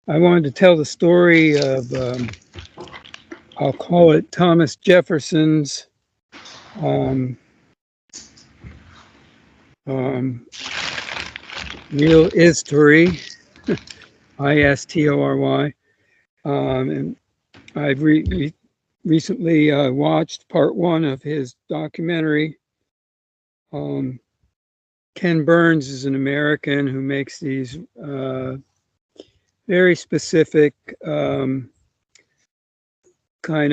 I wanted to tell the story of, I'll call it Thomas Jefferson's real history, I-S-T-O-R-Y. And I've recently watched part one of his documentary. Ken Burns is an American who makes these very specific, kind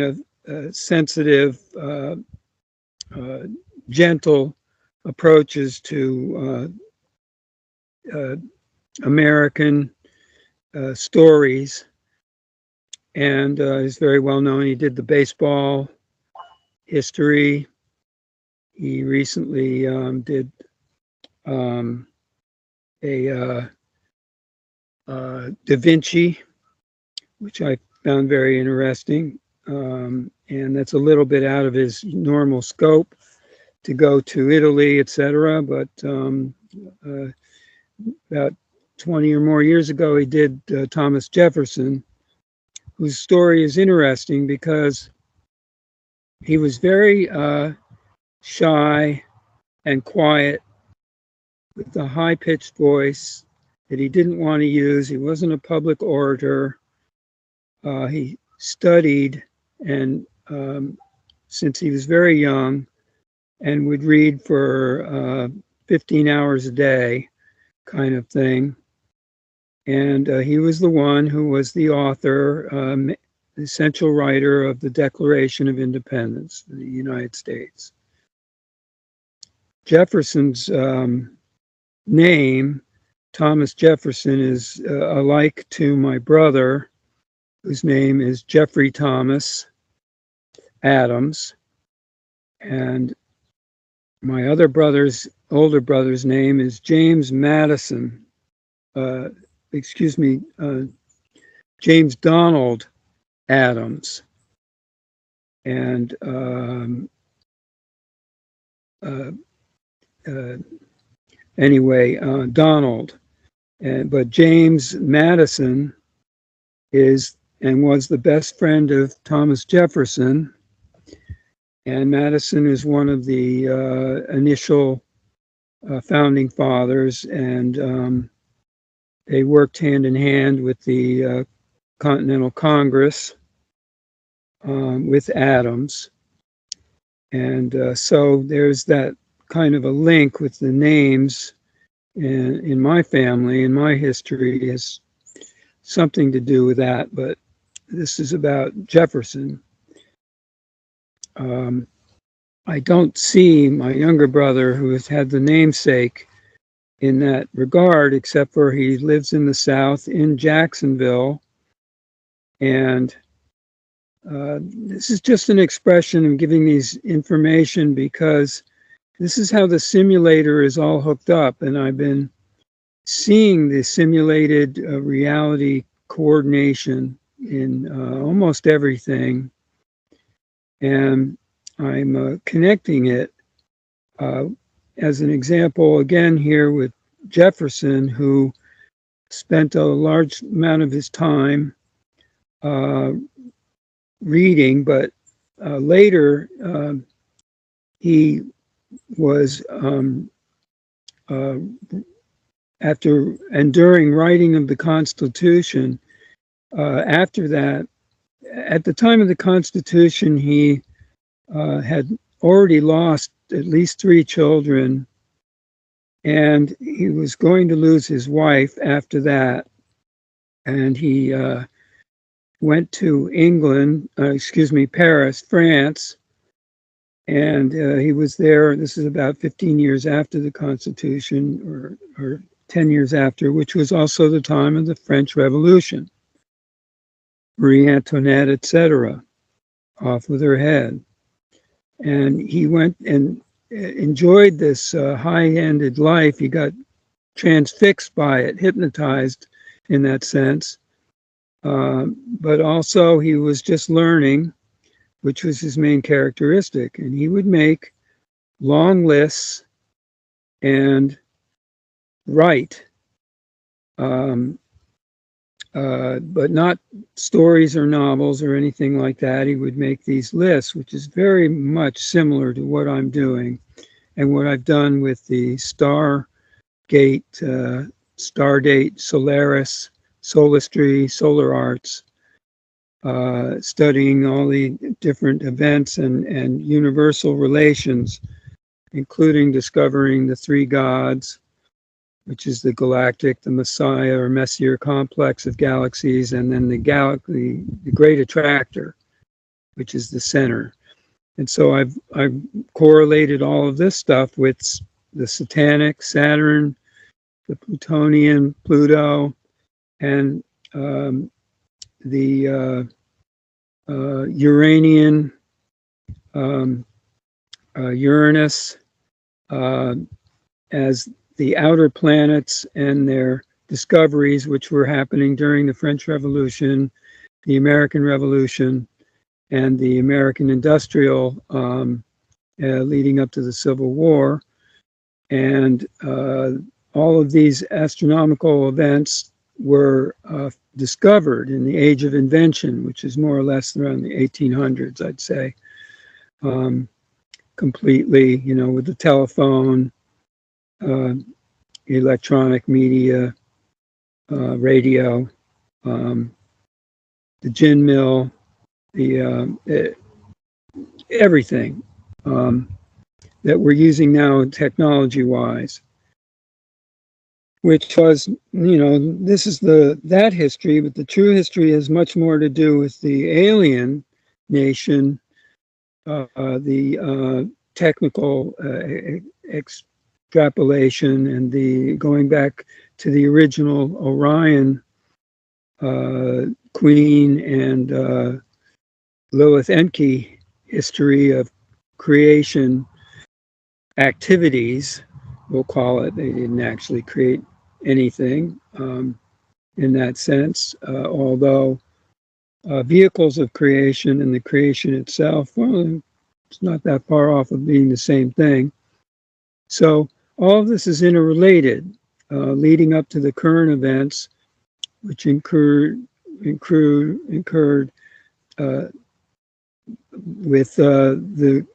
of sensitive, gentle approaches to American stories, and is very well known. He did the baseball history. He recently did a Da Vinci, which I found very interesting, and that's a little bit out of his normal scope to go to Italy, etc. But about 20 or more years ago, he did Thomas Jefferson, whose story is interesting because he was very shy and quiet, with a high-pitched voice that he didn't want to use. He wasn't a public orator. He studied, and since he was very young, and would read for 15 hours a day, kind of thing. And he was the one who was the author, the essential writer of the Declaration of Independence of the United States. Jefferson's name, Thomas Jefferson, is alike to my brother, whose name is Jeffrey Thomas Adams. And my other older brother's name is James Madison, James Donald Adams. And anyway, Donald. But James Madison is and was the best friend of Thomas Jefferson. And Madison is one of the initial founding fathers, and they worked hand in hand with the Continental Congress with Adams. And so there's that kind of a link with the names in my family, in my history, is something to do with that. But this is about Jefferson. I don't see my younger brother, who has had the namesake, in that regard, except for he lives in the South, in Jacksonville. And this is just an expression of giving these information because this is how the simulator is all hooked up. And I've been seeing the simulated reality coordination in almost everything. And I'm connecting it as an example again here with Jefferson, who spent a large amount of his time reading, but later he was after and during writing of the Constitution, after that, at the time of the Constitution, he had already lost at least 3 children, and he was going to lose his wife after that. And he went to Paris, France, and he was there. This is about 15 years after the Constitution, or 10 years after, which was also the time of the French Revolution. Marie Antoinette, etc., off with her head. And he went and enjoyed this high-ended life. He got transfixed by it, hypnotized in that sense. But also he was just learning, which was his main characteristic. And he would make long lists and write but not stories or novels or anything like that. He would make these lists, which is very much similar to what I'm doing and what I've done with the Stargate, Stardate, Solaris, Solistry, Solar Arts, studying all the different events and universal relations, including discovering the three gods, which is the galactic, the Messiah or Messier complex of galaxies, and then the great attractor, which is the center. And so I've correlated all of this stuff with the satanic, Saturn, the Plutonian, Pluto, and the Uranian, Uranus, as the outer planets and their discoveries, which were happening during the French Revolution, the American Revolution, and the American Industrial leading up to the Civil War. And all of these astronomical events were discovered in the Age of Invention, which is more or less around the 1800s, I'd say, completely, you know, with the telephone, electronic media, radio, the gin mill, everything that we're using now technology-wise, which was, you know, this is that history, but the true history has much more to do with the alien nation, the technical extrapolation, and the going back to the original Orion Queen and Lilith Enki history of creation activities, we'll call it. They didn't actually create anything in that sense, although vehicles of creation and the creation itself, well, it's not that far off of being the same thing. So all of this is interrelated, leading up to the current events, which incurred with the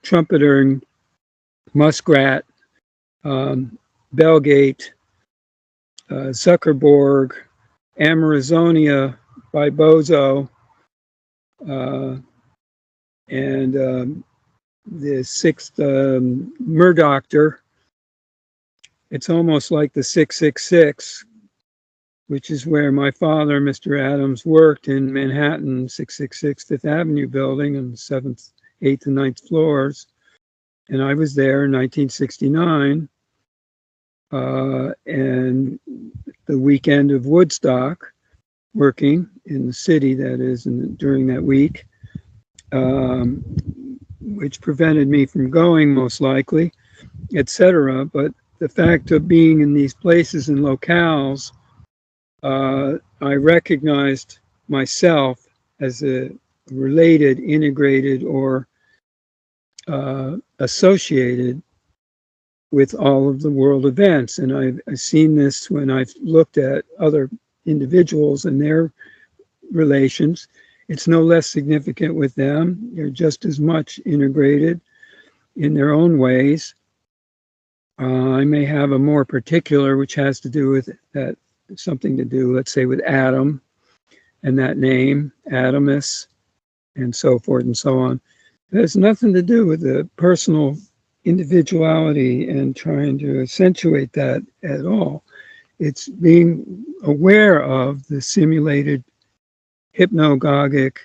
trumpeter Muskrat, Bellgate, Zuckerberg, Amazonia by Bozo, and the sixth Murdoctor. It's almost like the 666, which is where my father, Mr. Adams, worked in Manhattan, 666 Fifth Avenue building on the 7th, 8th, and 9th floors. And I was there in 1969, and the weekend of Woodstock, working in the city, that is, during that week, which prevented me from going, most likely, etc. But the fact of being in these places and locales, I recognized myself as a related, integrated, or associated with all of the world events. And I've seen this when I've looked at other individuals and their relations. It's no less significant with them. They're just as much integrated in their own ways. I may have a more particular, which has to do with that, something to do, let's say, with Adam and that name, Adamus, and so forth and so on. It has nothing to do with the personal individuality and trying to accentuate that at all. It's being aware of the simulated hypnagogic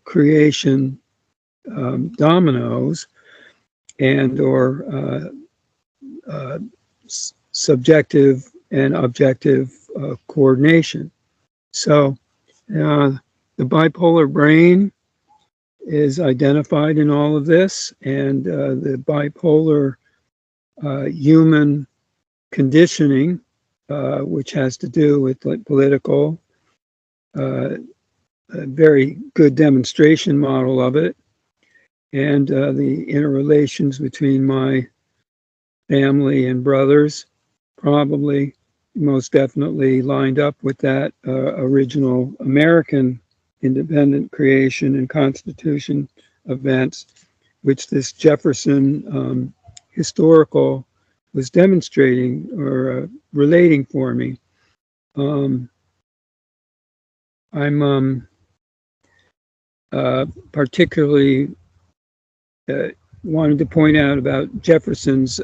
creation dominoes and or subjective and objective coordination. So the bipolar brain is identified in all of this, and the bipolar human conditioning, which has to do with like political, a very good demonstration model of it, and the interrelations between my family and brothers, probably most definitely lined up with that original American independent creation and constitution events, which this Jefferson historical was demonstrating or relating for me. I'm particularly wanted to point out about Jefferson's,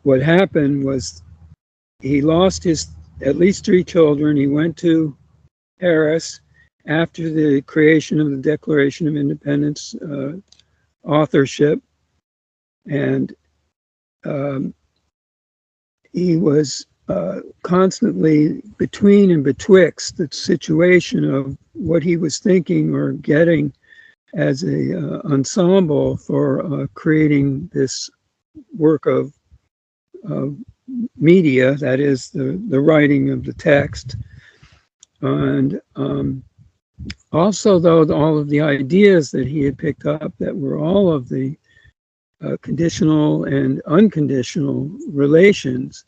what happened was he lost his at least 3 children. He went to Paris after the creation of the Declaration of Independence authorship, and he was constantly between and betwixt the situation of what he was thinking or getting as a ensemble for creating this work of media, that is the writing of the text, and also though all of the ideas that he had picked up that were all of the conditional and unconditional relations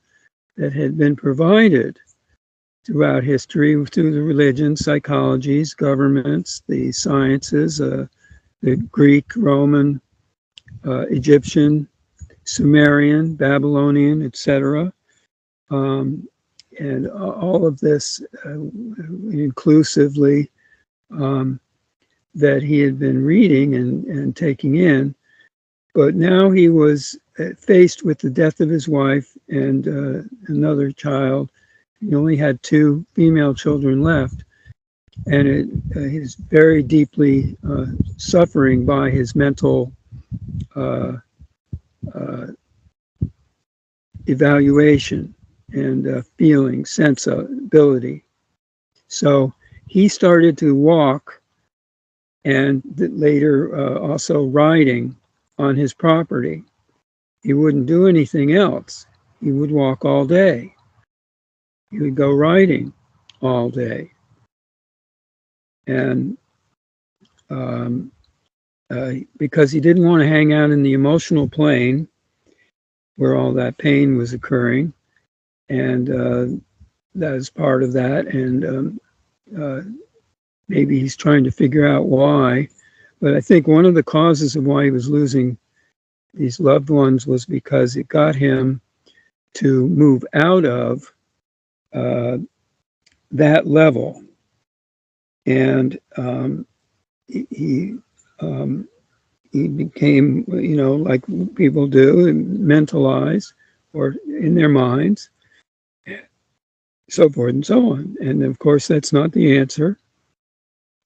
that had been provided throughout history through the religions, psychologies, governments, the sciences, the Greek, Roman, Egyptian, Sumerian, Babylonian, etc. And all of this inclusively that he had been reading and taking in. But now he was faced with the death of his wife and another child. He only had 2 female children left. And he's very deeply suffering by his mental evaluation and feeling, sensibility. So he started to walk and later also riding on his property. He wouldn't do anything else. He would walk all day. He would go riding all day. And because he didn't want to hang out in the emotional plane where all that pain was occurring, and that is part of that. And maybe he's trying to figure out why. But I think one of the causes of why he was losing these loved ones was because it got him to move out of that level. And he became, like people do, and mentalize or in their minds, so forth and so on. And of course, that's not the answer.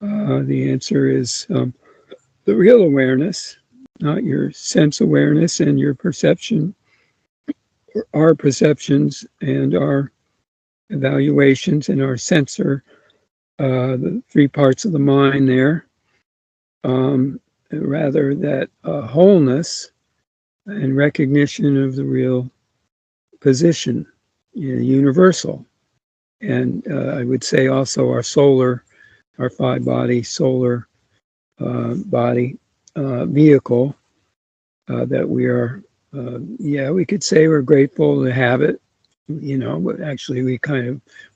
The answer is the real awareness, not your sense awareness and your perception, our perceptions and our evaluations and our sensor, the 3 parts of the mind there. Rather that wholeness and recognition of the real position, universal. And I would say also our 5-body solar body vehicle that we are, we could say we're grateful to have it, but actually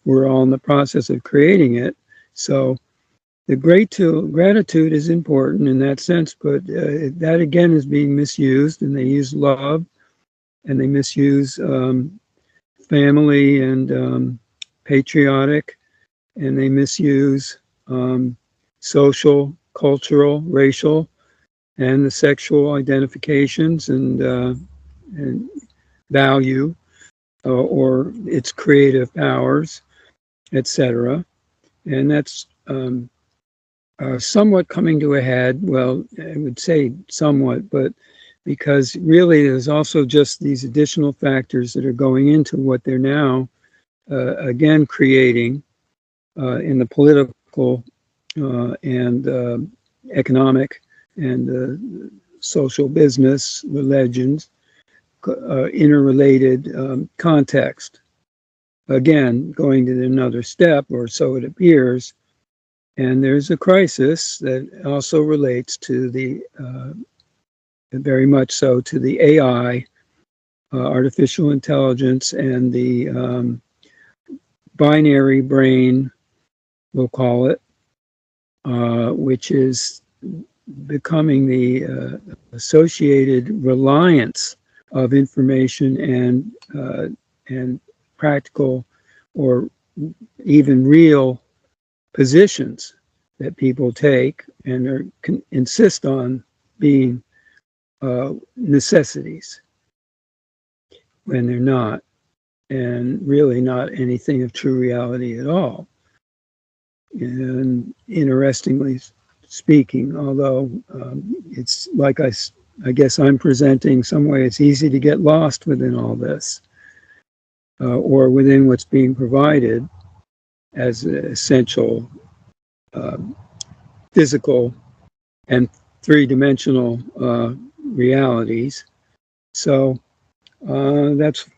we're all in the process of creating it. So the gratitude is important in that sense, but that again is being misused, and they use love, and they misuse family and patriotic, and they misuse social, cultural, racial, and the sexual identifications and value or its creative powers, etc. And that's somewhat coming to a head. Well, I would say somewhat, but because really there's also just these additional factors that are going into what they're now again creating in the political and economic and social business religions interrelated context. Again, going to another step, or so it appears. And there's a crisis that also relates to the, very much so, to the AI artificial intelligence and the binary brain, we'll call it, which is becoming the associated reliance of information and practical or even real positions that people take and insist on being necessities when they're not, and really not anything of true reality at all. And interestingly speaking, although it's like I guess I'm presenting some way it's easy to get lost within all this, or within what's being provided as essential physical and three-dimensional realities. So that's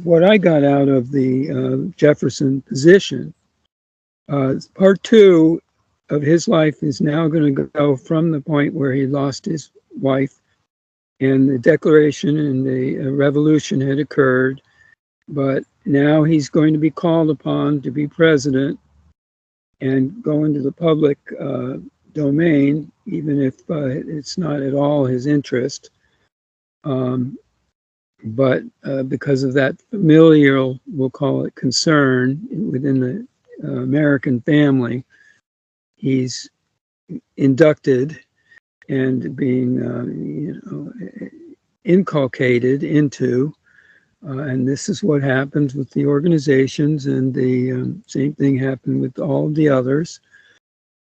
what I got out of the Jefferson position. Part two of his life is now going to go from the point where he lost his wife and the declaration and the revolution had occurred, but now he's going to be called upon to be president and go into the public domain, even if it's not at all his interest. But because of that familial, we'll call it, concern within the American family, he's inducted and being inculcated into, and this is what happens with the organizations, and the same thing happened with all of the others,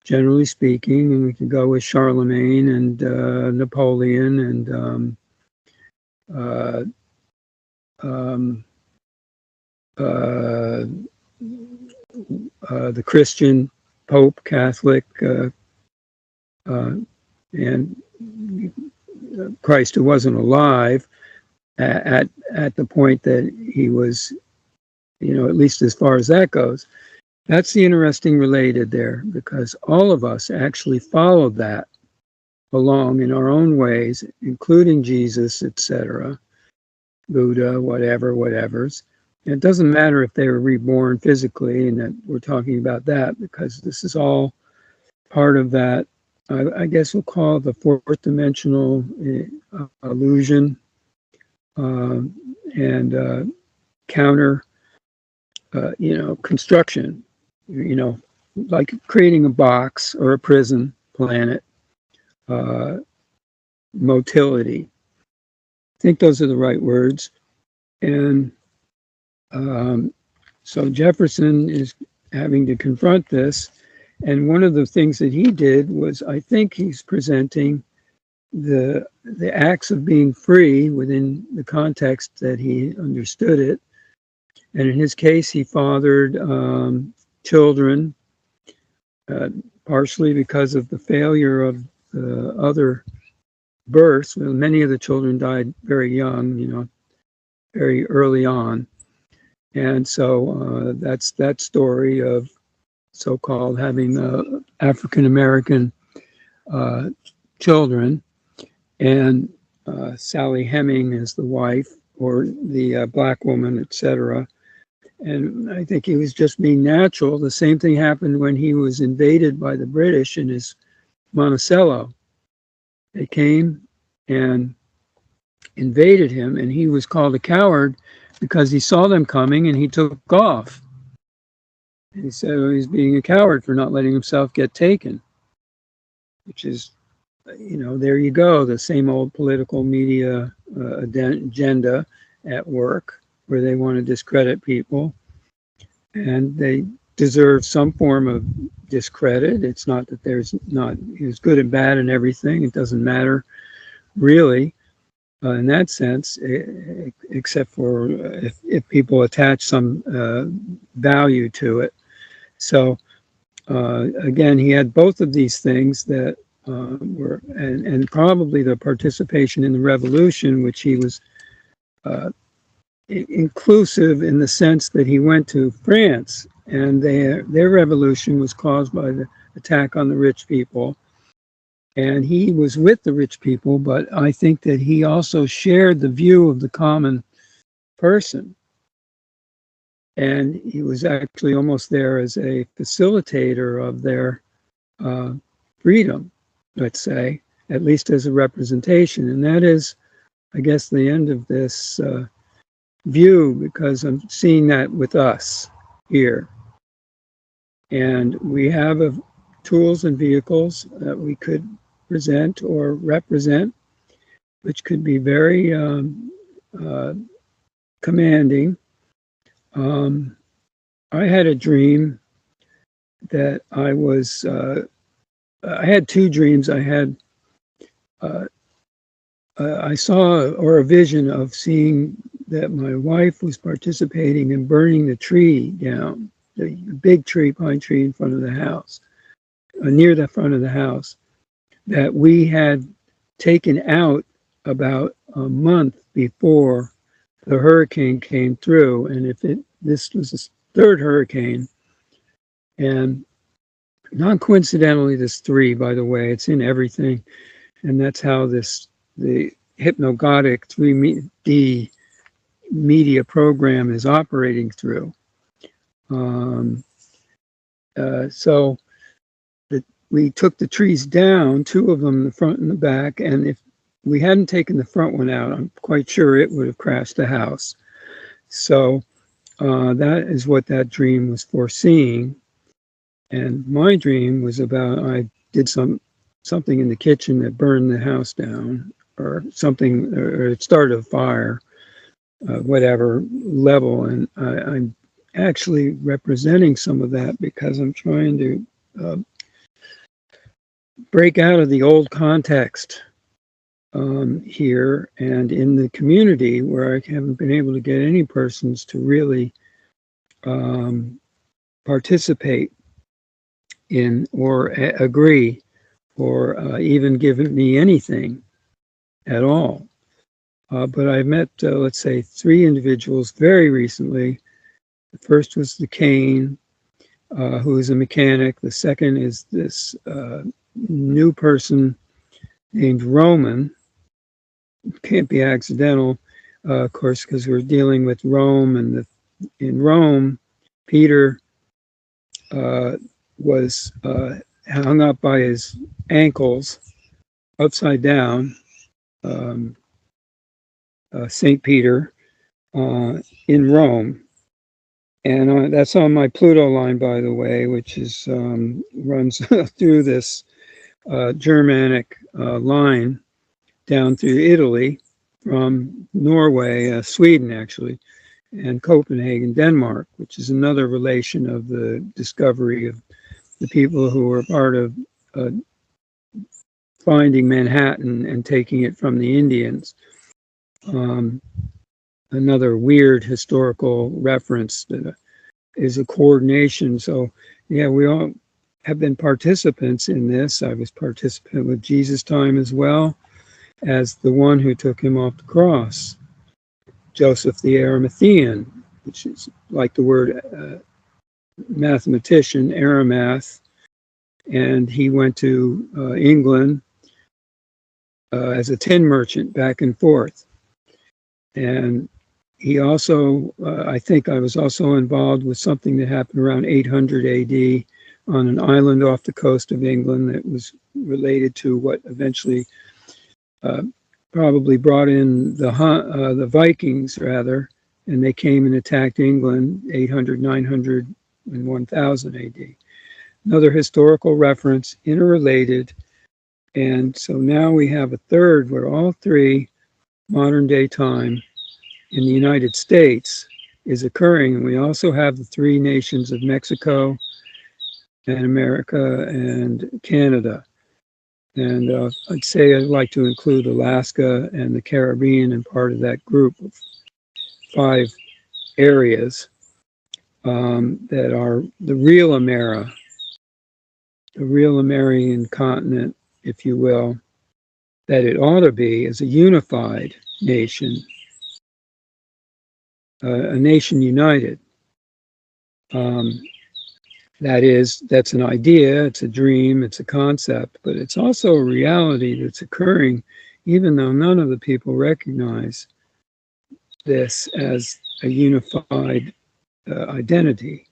generally speaking. And we could go with Charlemagne and Napoleon and the Christian Pope, Catholic, and Christ, who wasn't alive at the point that he was, at least as far as that goes. That's the interesting related there, because all of us actually followed that along in our own ways, including Jesus, etc., Buddha, whatevers. And it doesn't matter if they were reborn physically, and that we're talking about that, because this is all part of that, I guess we'll call it the fourth dimensional illusion and counter, construction, like creating a box or a prison planet, motility. I think those are the right words. And so Jefferson is having to confront this. And one of the things that he did was, I think he's presenting the acts of being free within the context that he understood it. And in his case, he fathered children, partially because of the failure of the other births. Well, many of the children died very young, very early on. And so that's that story of so-called having African-American children, and Sally Heming is the wife, or the black woman, etc. And I think he was just being natural. The same thing happened when he was invaded by the British in his Monticello. They came and invaded him, and he was called a coward because he saw them coming and he took off. And he said he's being a coward for not letting himself get taken, which is, there you go, the same old political media agenda at work, where they want to discredit people, and they deserve some form of discredit. It's not that there's good and bad and everything. It doesn't matter really in that sense, except for if people attach some value to it. So again, he had both of these things that were, and probably the participation in the revolution, which he was inclusive in the sense that he went to France, and their revolution was caused by the attack on the rich people. And he was with the rich people, but I think that he also shared the view of the common person. And he was actually almost there as a facilitator of their freedom, let's say, at least as a representation. And that is, I guess, the end of this view, because I'm seeing that with us here. And we have tools and vehicles that we could present or represent, which could be very commanding. I had a dream that I had two dreams. I saw a vision of seeing that my wife was participating in burning the tree down, the big tree, pine tree in front of the house, near the front of the house, that we had taken out about a month before the hurricane came through. And this was the third hurricane, and not coincidentally, this 3, by the way, it's in everything. And that's how the hypnagogic 3D media program is operating through. So we took the trees down, 2 of them, the front and the back, and if we hadn't taken the front one out, I'm quite sure it would have crashed the house. So that is what that dream was foreseeing. And my dream was about, I did something in the kitchen that burned the house down, or something, or it started a fire, whatever level. And I'm actually representing some of that because I'm trying to break out of the old context here and in the community, where I haven't been able to get any persons to really participate in or agree or even give me anything at all. But I met, let's say, 3 individuals very recently. The first was the Kane, who is a mechanic. The second is this new person named Roman. Can't be accidental, of course, because we're dealing with Rome. And in Rome, Peter was hung up by his ankles upside down, St. Peter, in Rome. And that's on my Pluto line, by the way, which is runs through this Germanic line down through Italy, from Norway, Sweden actually, and Copenhagen, Denmark, which is another relation of the discovery of the people who were part of finding Manhattan and taking it from the Indians. Another weird historical reference that is a coordination. So yeah, we all have been participants in this. I was participant with Jesus' time as well as the one who took him off the cross, Joseph the Arimathean, which is like the word mathematician, Aramath. And he went to England as a tin merchant back and forth. And he also, I think I was also involved with something that happened around 800 AD on an island off the coast of England that was related to what eventually probably brought in the Vikings, rather, and they came and attacked England 800, 900, and 1000 AD. Another historical reference, interrelated. And so now we have a third where all 3 modern day time in the United States is occurring. And we also have the 3 nations of Mexico and America and Canada. And I'd say I'd like to include Alaska and the Caribbean and part of that group of 5 areas that are the real Amera, the real American continent, if you will, that it ought to be as a unified nation, a nation united. That's an idea, it's a dream, it's a concept, but it's also a reality that's occurring, even though none of the people recognize this as a unified identity.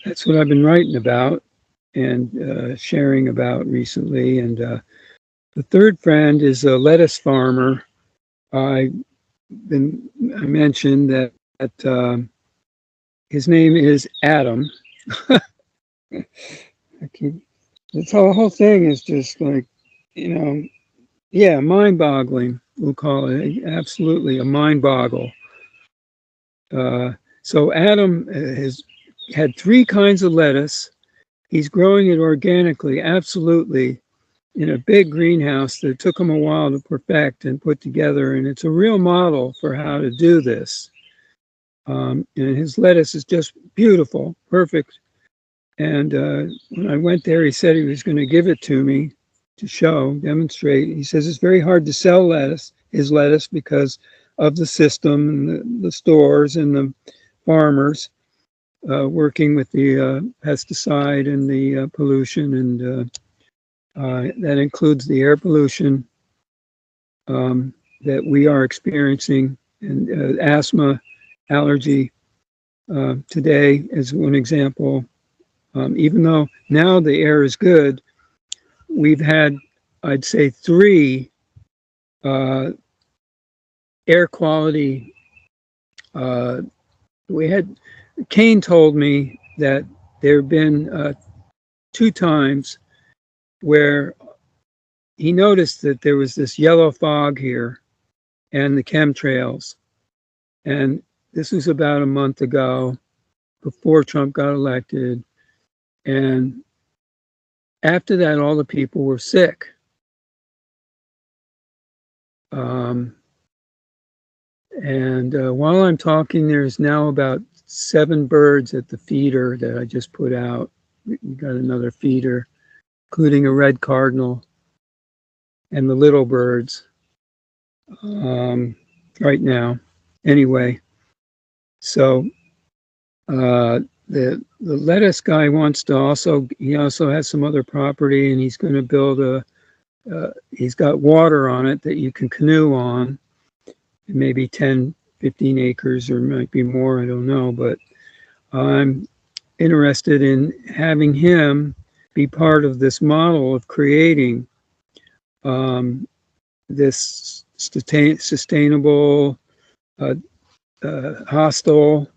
That's what I've been writing about and sharing about recently. And the third friend is a lettuce farmer. I mentioned that his name is Adam. The whole thing is just like, mind-boggling. We'll call it absolutely a mind boggle. So Adam has had 3 kinds of lettuce. He's growing it organically, absolutely, in a big greenhouse that took him a while to perfect and put together. And it's a real model for how to do this. And his lettuce is just beautiful, perfect. And when I went there, he said he was going to give it to me to demonstrate. He says it's very hard to sell his lettuce, because of the system and the stores and the farmers working with the pesticide and the pollution, and that includes the air pollution that we are experiencing, and asthma, allergy today as one example. Even though now the air is good, we've had, I'd say, 3 air quality. Kane told me that there have been 2 times where he noticed that there was this yellow fog here and the chemtrails. And this was about a month ago, before Trump got elected. And after that, all the people were sick. While I'm talking, there's now about 7 birds at the feeder that I just put out. We got another feeder, including a red cardinal and the little birds right now. Anyway, so the lettuce guy wants to he also has some other property, and he's going to build he's got water on it that you can canoe on, maybe 10, 15 acres, or might be more, I don't know, but I'm interested in having him be part of this model of creating this sustainable, hostile,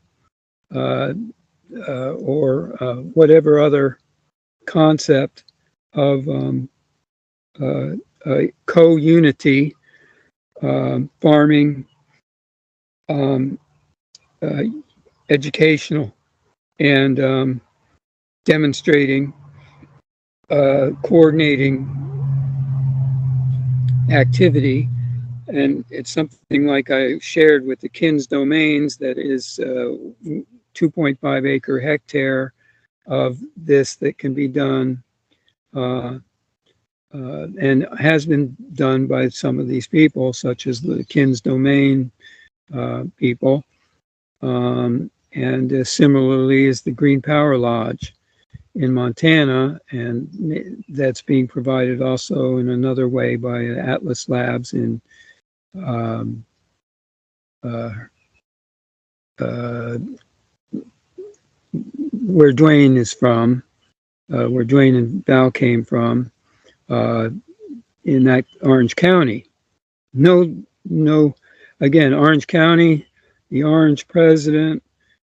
or whatever other concept of co-unity, farming, educational, and demonstrating, coordinating activity. And it's something like I shared with the Kins domains, that is 2.5 acre hectare of this that can be done and has been done by some of these people, such as the Kins domain people, and similarly is the Green Power Lodge in Montana, and that's being provided also in another way by ALLLISSS Labs in where DUANE is from, where DUANE and Val came from, in that Orange County. Again, Orange County, the Orange president,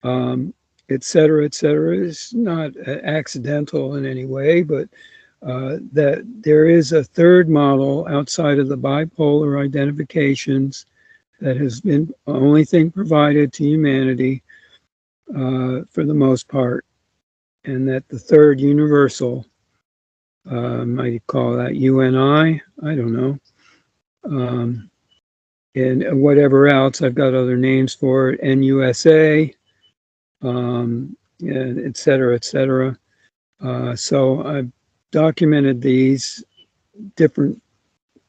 et cetera, is not accidental in any way, but that there is a third model outside of the bipolar identifications that has been the only thing provided to humanity for the most part, and that the third universal, might call that UNI, I don't know, and whatever else, I've got other names for it, NUSA, and et cetera, so I've documented these different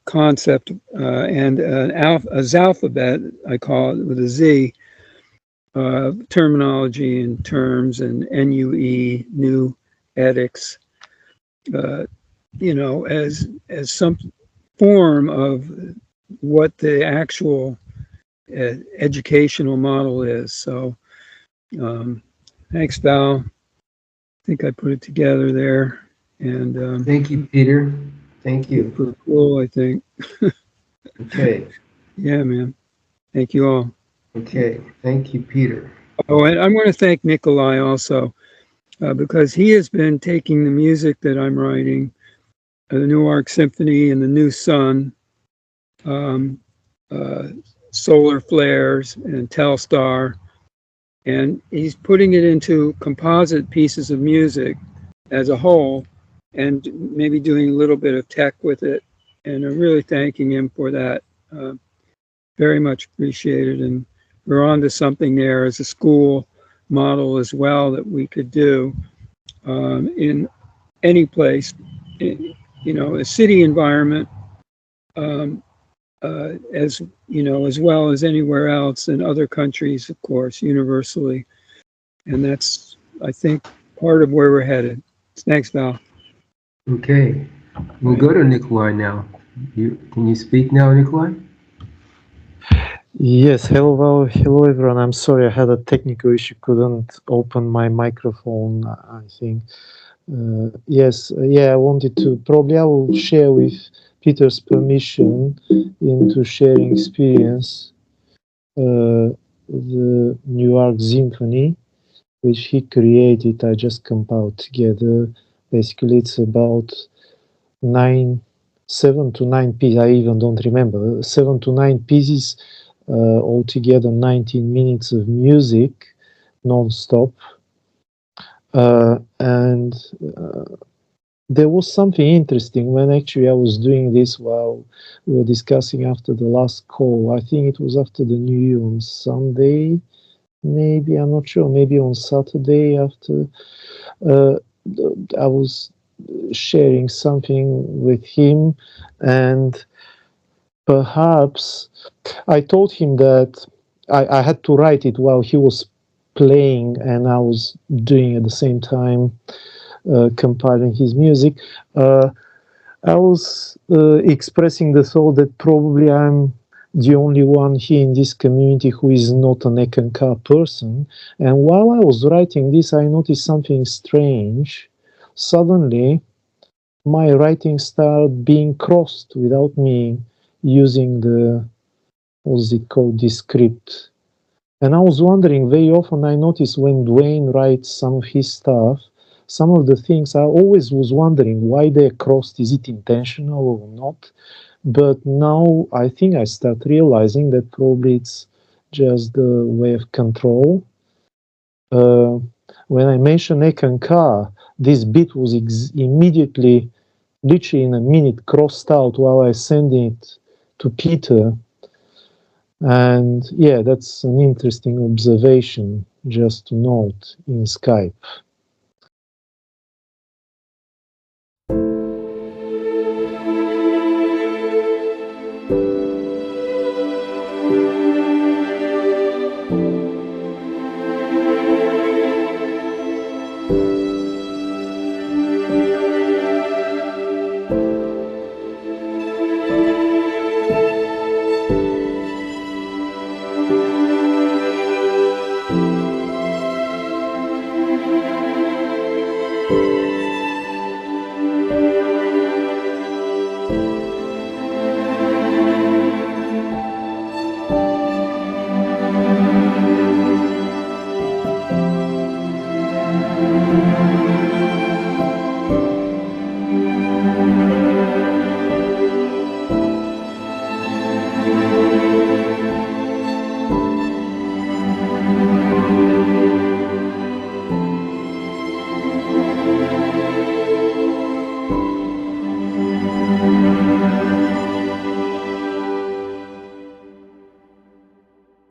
concept and a alphabet, I call it, with a Z, terminology and terms and NUE, new edX, as some form of what the actual educational model is. So thanks, Val. I think I put it together there. And thank you, Peter. Thank you. Super cool, I think. Okay. Yeah, man. Thank you all. Okay. Thank you, Peter. Oh, and I'm going to thank Nikolai also, because he has been taking the music that I'm writing, the Newark Symphony and the New Sun, Solar Flares and Telstar, and he's putting it into composite pieces of music as a whole, and maybe doing a little bit of tech with it. And I'm really thanking him for that. Very much appreciated. And we're on to something there as a school model as well that we could do in any place, a city environment, as as well as anywhere else in other countries, of course, universally. And that's, I think, part of where we're headed. Thanks, Val. Okay, we'll go to Nikolai now. Can you speak now, Nikolai? Yes, hello everyone. I'm sorry, I had a technical issue, couldn't open my microphone, I think. I wanted to, probably I will share with Peter's permission into sharing experience, the Newark Symphony, which he created. I just compiled together. Basically, it's about 7 to 9 pieces. I even don't remember. 7 to 9 pieces, altogether 19 minutes of music, non-stop. There was something interesting when actually I was doing this while we were discussing after the last call. I think it was after the New Year on Sunday, maybe, I'm not sure, maybe on Saturday after. I was sharing something with him, and perhaps I told him that I had to write it while he was playing and I was doing at the same time compiling his music. I was expressing the thought that probably I'm the only one here in this community who is not an Eckankar person. And while I was writing this, I noticed something strange. Suddenly, my writing started being crossed without me using the, what's it called, the script. And I was wondering, very often I notice when DUANE writes some of his stuff, some of the things I always was wondering why they're crossed, is it intentional or not? But now I think I start realizing that probably it's just the way of control. When I mentioned Eckankar, this bit was immediately, literally in a minute, crossed out while I sent it to Peter. And yeah, that's an interesting observation just to note in Skype.